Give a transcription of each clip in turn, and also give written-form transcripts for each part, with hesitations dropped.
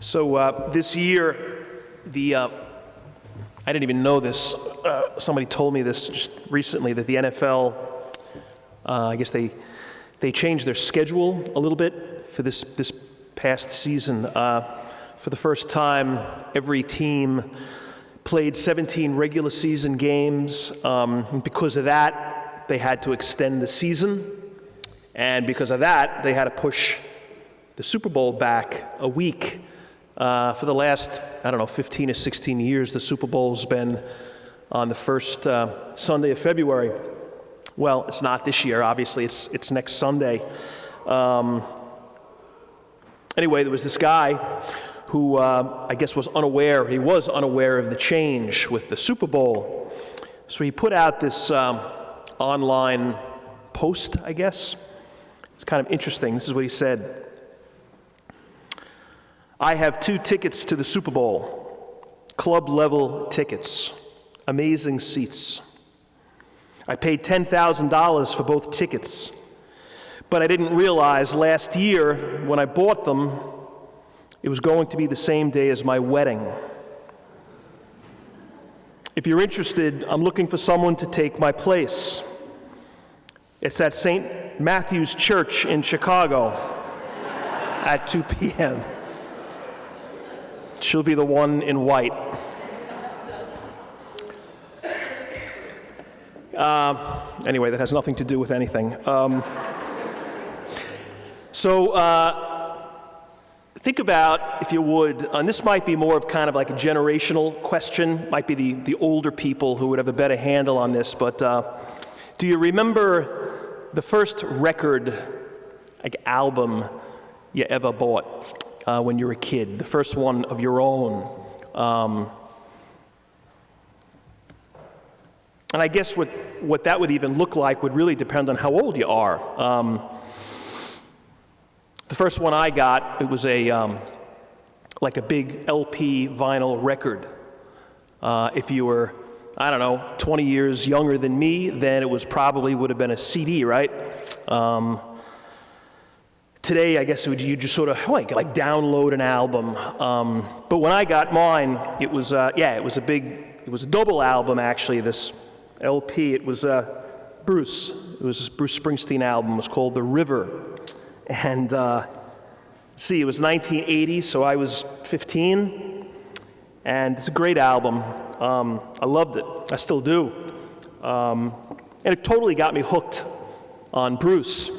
So this year, I didn't even know this. Somebody told me this just recently, that the NFL, I guess they changed their schedule a little bit for this past season. For the first time, every team played 17 regular season games. Because of that, they had to extend the season. And because of that, they had to push the Super Bowl back a week. For the last, 15 or 16 years, the Super Bowl's been on the first Sunday of February. Well, it's not this year, obviously, it's next Sunday. Anyway, there was this guy who I guess was unaware of the change with the Super Bowl. So he put out this online post, I guess. It's kind of interesting. This is what he said. I have 2 tickets to the Super Bowl, club-level tickets, amazing seats. I paid $10,000 for both tickets, but I didn't realize last year when I bought them, it was going to be the same day as my wedding. If you're interested, I'm looking for someone to take my place. It's at St. Matthew's Church in Chicago at 2 p.m. She'll be the one in white. Anyway, that has nothing to do with anything. Think about, if you would, and this might be more of kind of like a generational question, might be the older people who would have a better handle on this, but do you remember the first record, like album, you ever bought? When you were a kid, the first one of your own. And I guess what that would even look like would really depend on how old you are. The first one I got, it was like a big LP vinyl record. If you were, 20 years younger than me, then it would have been a CD, right? Today, I guess you just sort of like download an album. But when I got mine, it was a double album actually. This LP, it was Bruce. It was this Bruce Springsteen album. It was called The River, and it was 1980, so I was 15, and it's a great album. I loved it. I still do, and it totally got me hooked on Bruce.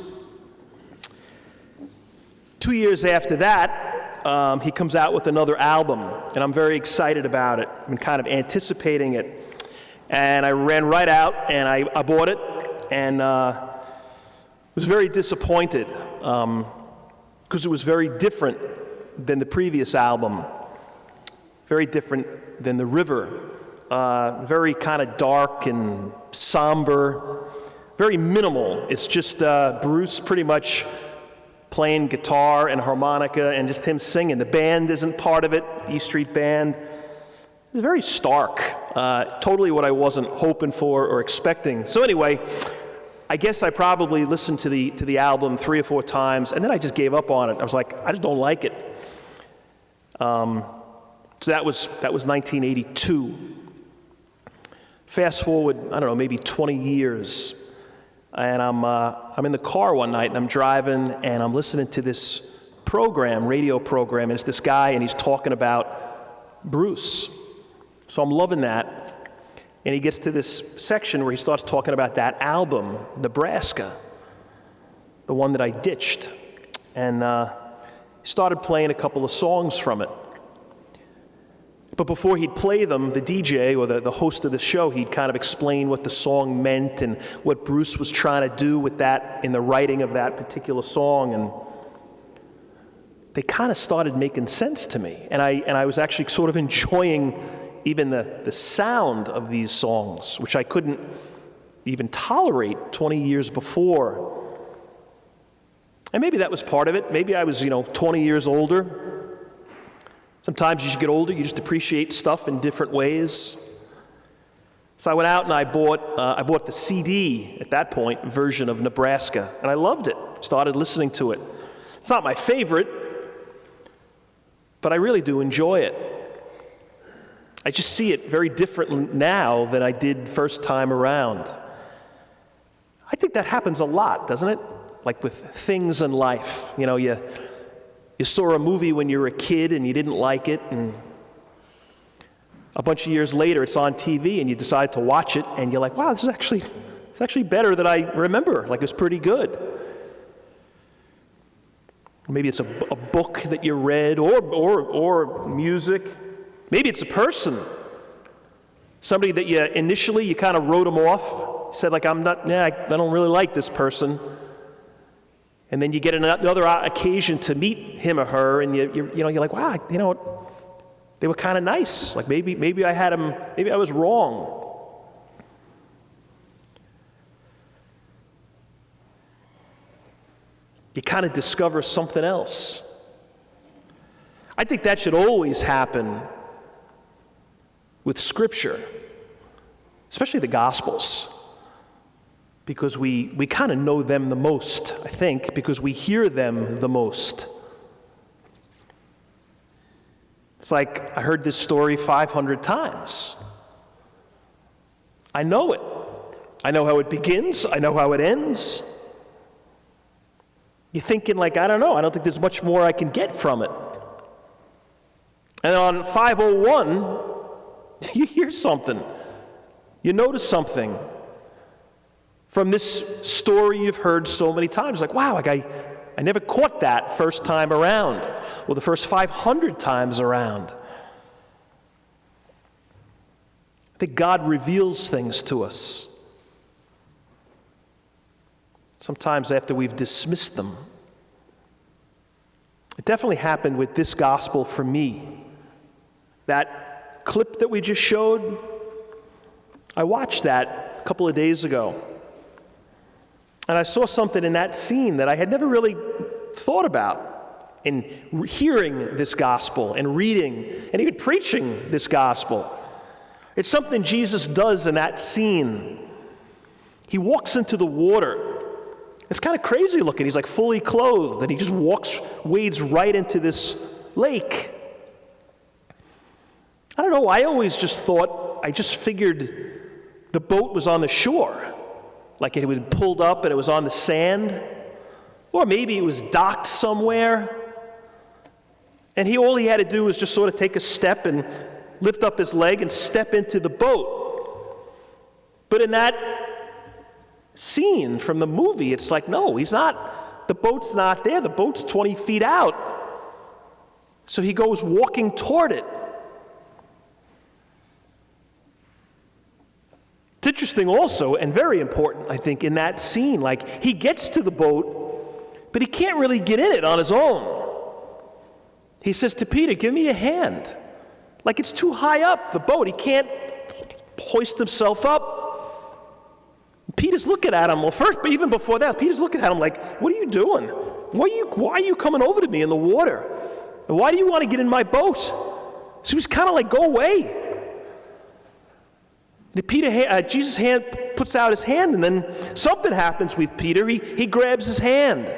2 years after that, he comes out with another album, and I'm very excited about it. I'm kind of anticipating it. And I ran right out, and I bought it, and was very disappointed, because it was very different than the previous album, very different than The River, very kind of dark and somber, very minimal. It's just Bruce pretty much playing guitar and harmonica and just him singing. The band isn't part of it, E Street Band. It was very stark, totally what I wasn't hoping for or expecting. So anyway, I guess I probably listened to the album 3 or 4 times, and then I just gave up on it. I was like, I just don't like it. So that was 1982. Fast forward, maybe 20 years. And I'm in the car one night, and I'm driving, and I'm listening to this radio program, and it's this guy, and he's talking about Bruce. So I'm loving that. And he gets to this section where he starts talking about that album, Nebraska, the one that I ditched. And he started playing a couple of songs from it. But before he'd play them, the DJ or the host of the show, he'd kind of explain what the song meant and what Bruce was trying to do with that in the writing of that particular song. And they kind of started making sense to me. And I was actually sort of enjoying even the sound of these songs, which I couldn't even tolerate 20 years before. And maybe that was part of it. Maybe I was, 20 years older. Sometimes as you get older, you just appreciate stuff in different ways. So I went out and I bought the CD, at that point, version of Nebraska, and I loved it. Started listening to it. It's not my favorite, but I really do enjoy it. I just see it very differently now than I did first time around. I think that happens a lot, doesn't it? Like with things in life. You know, you saw a movie when you were a kid and you didn't like it, and a bunch of years later it's on TV and you decide to watch it and you're like, wow, it's actually better than I remember. Like, it was pretty good. Maybe it's a book that you read or music. Maybe it's a person. Somebody that you kind of wrote them off. Said, like, I don't really like this person. And then you get another occasion to meet him or her, and you're like, wow, you know what? They were kind of nice. Like, maybe I had them, maybe I was wrong. You kind of discover something else. I think that should always happen with Scripture, especially the Gospels, because we kind of know them the most, I think, because we hear them the most. It's like, I heard this story 500 times. I know it. I know how it begins. I know how it ends. You're thinking, like, I don't know. I don't think there's much more I can get from it. And on 501, you hear something. You notice something from this story you've heard so many times. Like, wow, like I never caught that first time around, or the first 500 times around. I think God reveals things to us, sometimes after we've dismissed them. It definitely happened with this gospel for me. That clip that we just showed, I watched that a couple of days ago. And I saw something in that scene that I had never really thought about in hearing this gospel and reading and even preaching this gospel. It's something Jesus does in that scene. He walks into the water. It's kind of crazy looking. He's like fully clothed, and he just wades right into this lake. I don't know, I just figured the boat was on the shore. Like it was pulled up and it was on the sand. Or maybe it was docked somewhere. And all he had to do was just sort of take a step and lift up his leg and step into the boat. But in that scene from the movie, it's like, no, he's not. The boat's not there. The boat's 20 feet out. So he goes walking toward it. It's interesting also, and very important, I think, in that scene, like, he gets to the boat, but he can't really get in it on his own. He says to Peter, give me a hand. Like, it's too high up, the boat. He can't hoist himself up. Peter's looking at him. Well, first, but even before that, Peter's looking at him like, what are you doing? Why are you coming over to me in the water? And why do you want to get in my boat? So he's kind of like, go away. Jesus' hand puts out his hand, and then something happens with Peter. He grabs his hand,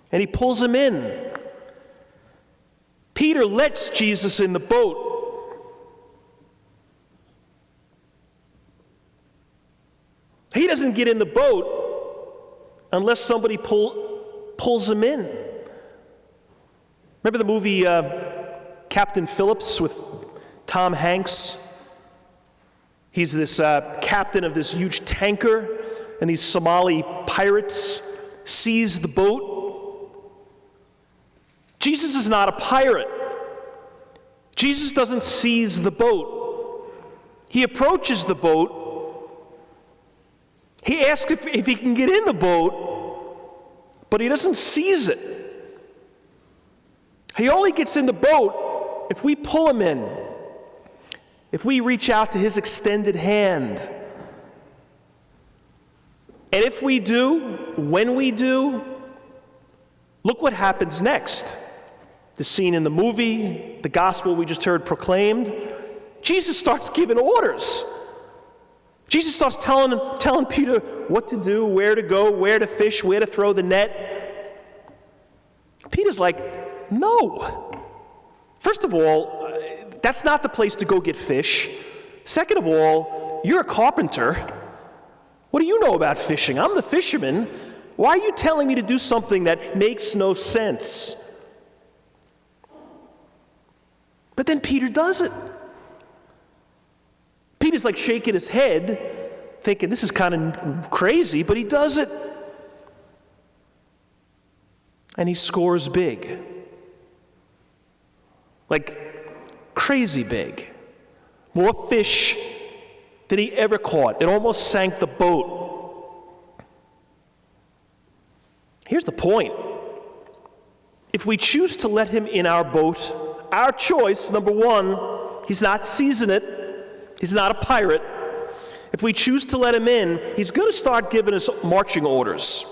and he pulls him in. Peter lets Jesus in the boat. He doesn't get in the boat unless somebody pulls him in. Remember the movie Captain Phillips with Tom Hanks? He's this captain of this huge tanker, and these Somali pirates seize the boat. Jesus is not a pirate. Jesus doesn't seize the boat. He approaches the boat. He asks if he can get in the boat, but he doesn't seize it. He only gets in the boat if we pull him in. If we reach out to his extended hand. And if we do, when we do, look what happens next. The scene in the movie, the gospel we just heard proclaimed, Jesus starts giving orders. Jesus starts telling Peter what to do, where to go, where to fish, where to throw the net. Peter's like, no, First of all, that's not the place to go get fish. Second of all, you're a carpenter. What do you know about fishing? I'm the fisherman. Why are you telling me to do something that makes no sense? But then Peter does it. Peter's like shaking his head, thinking this is kind of crazy, but he does it. And he scores big. Like crazy big. More fish than he ever caught. It almost sank the boat. Here's the point. If we choose to let him in our boat, our choice, number one, he's not seasoned it. He's not a pirate. If we choose to let him in, he's going to start giving us marching orders.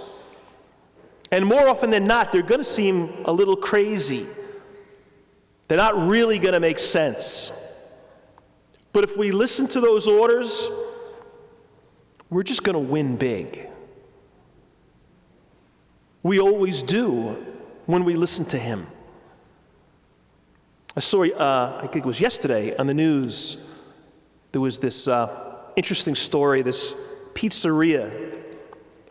And more often than not, they're going to seem a little crazy. They're not really going to make sense. But if we listen to those orders, we're just going to win big. We always do when we listen to him. I saw, I think it was yesterday on the news, there was this interesting story. This pizzeria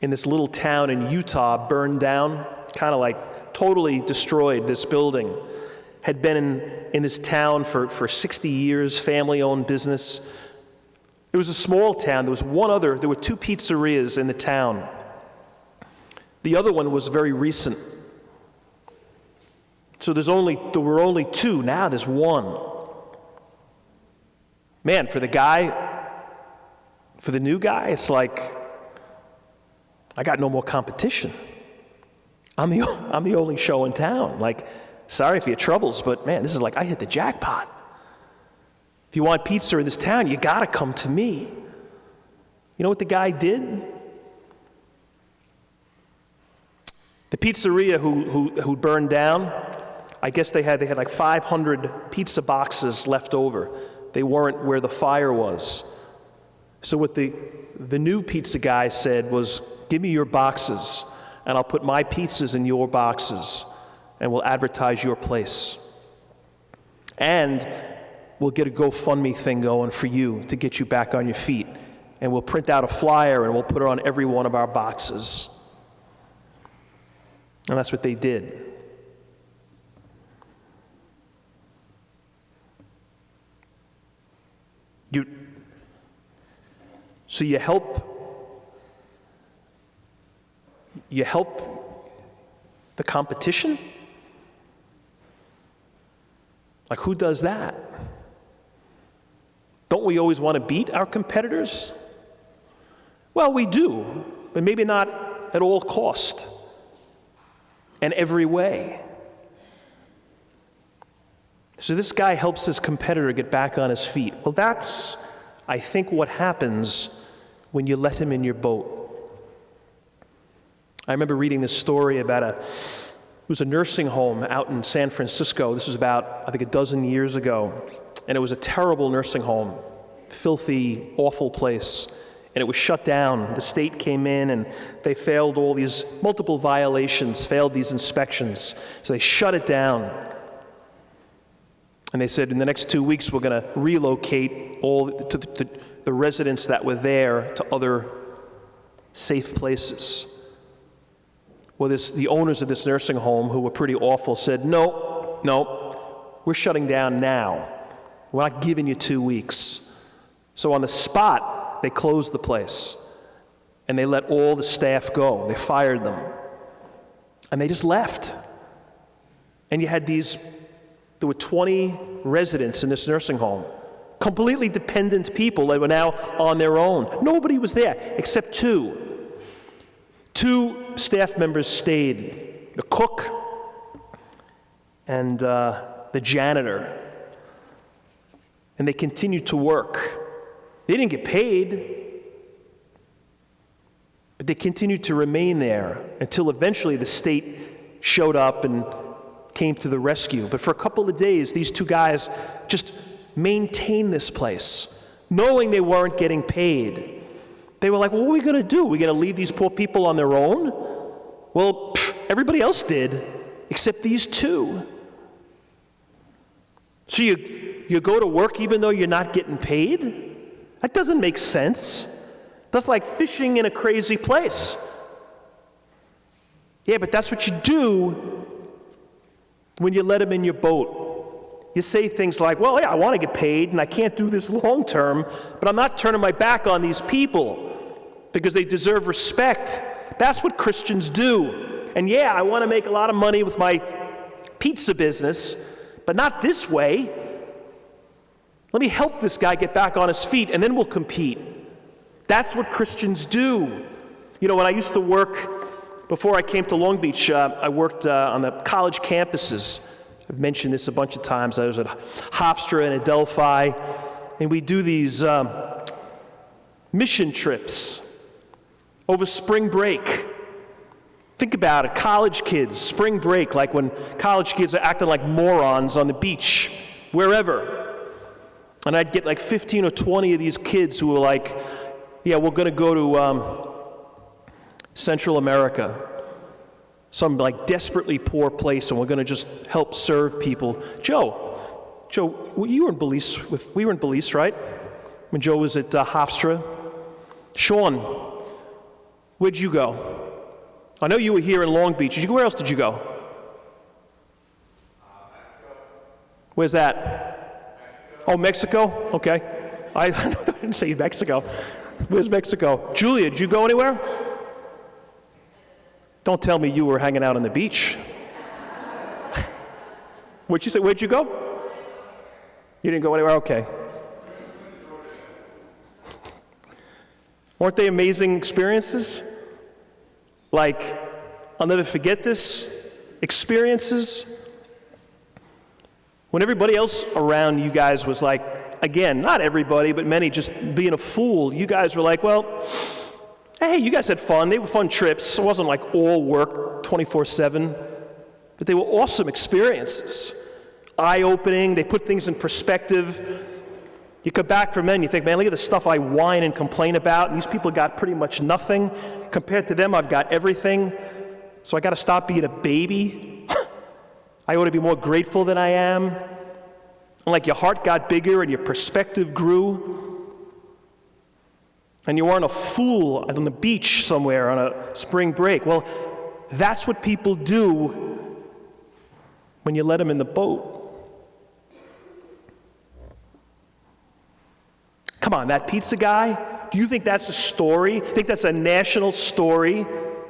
in this little town in Utah burned down, kind of like totally destroyed. This building had been in this town for 60 years, family-owned business. It was a small town. There were two pizzerias in the town. The other one was very recent. So there were only two. Now there's one. Man, for the new guy, it's like, I got no more competition. I'm the only show in town. Like, sorry for your troubles, but man, this is like I hit the jackpot. If you want pizza in this town, you gotta come to me. You know what the guy did? The pizzeria who burned down, I guess they had like 500 pizza boxes left over. They weren't where the fire was. So what the new pizza guy said was, give me your boxes, and I'll put my pizzas in your boxes, and we'll advertise your place. And we'll get a GoFundMe thing going for you to get you back on your feet. And we'll print out a flyer, and we'll put it on every one of our boxes. And that's what they did. So you help the competition? Like, who does that? Don't we always want to beat our competitors? Well, we do, but maybe not at all cost and every way. So this guy helps his competitor get back on his feet. Well, that's, I think, what happens when you let him in your boat. I remember reading this story about it was a nursing home out in San Francisco. This was about, I think, a dozen years ago. And it was a terrible nursing home, filthy, awful place. And it was shut down. The state came in and they failed all these multiple violations, failed these inspections. So they shut it down. And they said, in the next 2 weeks, we're going to relocate all to the residents that were there to other safe places. Well, the owners of this nursing home, who were pretty awful, said, no, we're shutting down now. We're not giving you 2 weeks. So on the spot, they closed the place. And they let all the staff go. They fired them. And they just left. And you had there were 20 residents in this nursing home, completely dependent people that were now on their own. Nobody was there except two. Two staff members stayed, the cook and the janitor. And they continued to work. They didn't get paid, but they continued to remain there until eventually the state showed up and came to the rescue. But for a couple of days, these two guys just maintained this place, knowing they weren't getting paid. They were like, well, what are we going to do? Are we going to leave these poor people on their own? Well, everybody else did, except these two. So you go to work even though you're not getting paid? That doesn't make sense. That's like fishing in a crazy place. Yeah, but that's what you do when you let them in your boat. You say things like, well, yeah, I want to get paid and I can't do this long term, but I'm not turning my back on these people because they deserve respect. That's what Christians do. And yeah, I want to make a lot of money with my pizza business, but not this way. Let me help this guy get back on his feet, and then we'll compete. That's what Christians do. You know, when I used to work, before I came to Long Beach, I worked on the college campuses. I've mentioned this a bunch of times. I was at Hofstra and Adelphi, and we do these mission trips over spring break. Think about it, college kids, spring break, like when college kids are acting like morons on the beach, wherever. And I'd get like 15 or 20 of these kids who were like, yeah, we're going to go to Central America, some like desperately poor place, and we're going to just help serve people. Joe, you were in Belize we were in Belize, right? When Joe was at Hofstra. Sean, where'd you go? I know you were here in Long Beach. Where else did you go? Mexico. Where's that? Mexico. Oh, Mexico? Okay. I didn't say Mexico. Where's Mexico? Julia, did you go anywhere? Don't tell me you were hanging out on the beach. What'd you say? Where'd you go? You didn't go anywhere? Okay. Weren't they amazing experiences? Like, I'll never forget this, experiences. When everybody else around you guys was like, again, not everybody, but many just being a fool, you guys were like, well, hey, you guys had fun. They were fun trips. It wasn't like all work 24/7, but they were awesome experiences. Eye-opening, they put things in perspective. You come back from men, you think, man, look at the stuff I whine and complain about, and these people got pretty much nothing. Compared to them, I've got everything. So I got to stop being a baby. I ought to be more grateful than I am. And like your heart got bigger and your perspective grew. And you weren't a fool on the beach somewhere on a spring break. Well, that's what people do when you let them in the boat. Come on, that pizza guy, do you think that's a story? Think that's a national story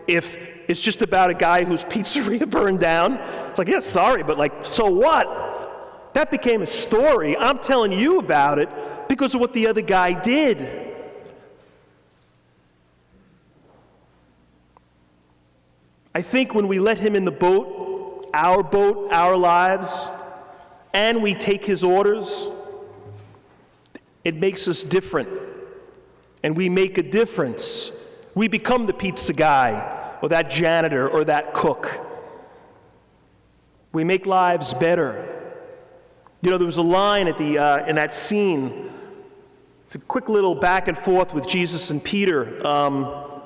if it's just about a guy whose pizzeria burned down? It's like, yeah, sorry, but like, so what? That became a story. I'm telling you about it because of what the other guy did. I think when we let him in the boat, our lives, and we take his orders, it makes us different, and we make a difference. We become the pizza guy, or that janitor, or that cook. We make lives better. You know, there was a line at in that scene. It's a quick little back and forth with Jesus and Peter, and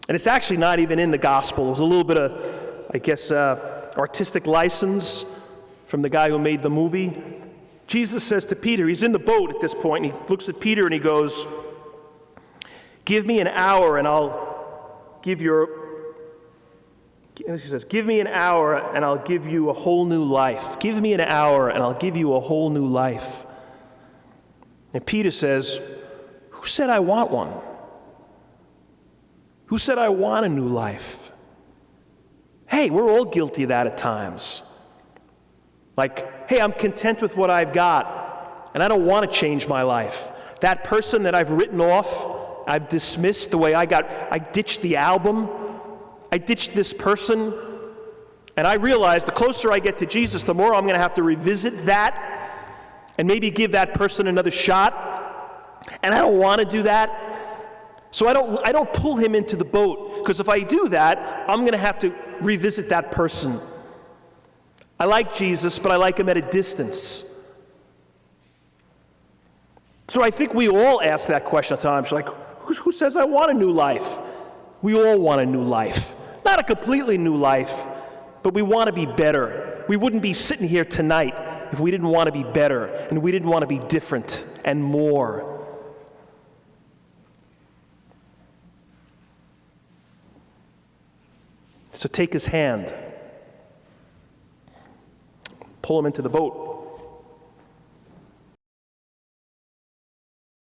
it's actually not even in the gospel. It was a little bit of, I guess, artistic license from the guy who made the movie. Jesus says to Peter, he's in the boat at this point, and he looks at Peter and he goes, give me an hour and I'll give you a whole new life. Give me an hour and I'll give you a whole new life. And Peter says, who said I want one? Who said I want a new life? Hey, we're all guilty of that at times. Like, hey, I'm content with what I've got, and I don't want to change my life. That person that I've written off, I've dismissed the way I ditched the album, I ditched this person, and I realize the closer I get to Jesus, the more I'm going to have to revisit that and maybe give that person another shot, and I don't want to do that. So I don't pull him into the boat, because if I do that, I'm going to have to revisit that person. I like Jesus, but I like him at a distance. So I think we all ask that question at times, like, who says I want a new life? We all want a new life. Not a completely new life, but we want to be better. We wouldn't be sitting here tonight if we didn't want to be better and we didn't want to be different and more? So take his hand, pull him into the boat.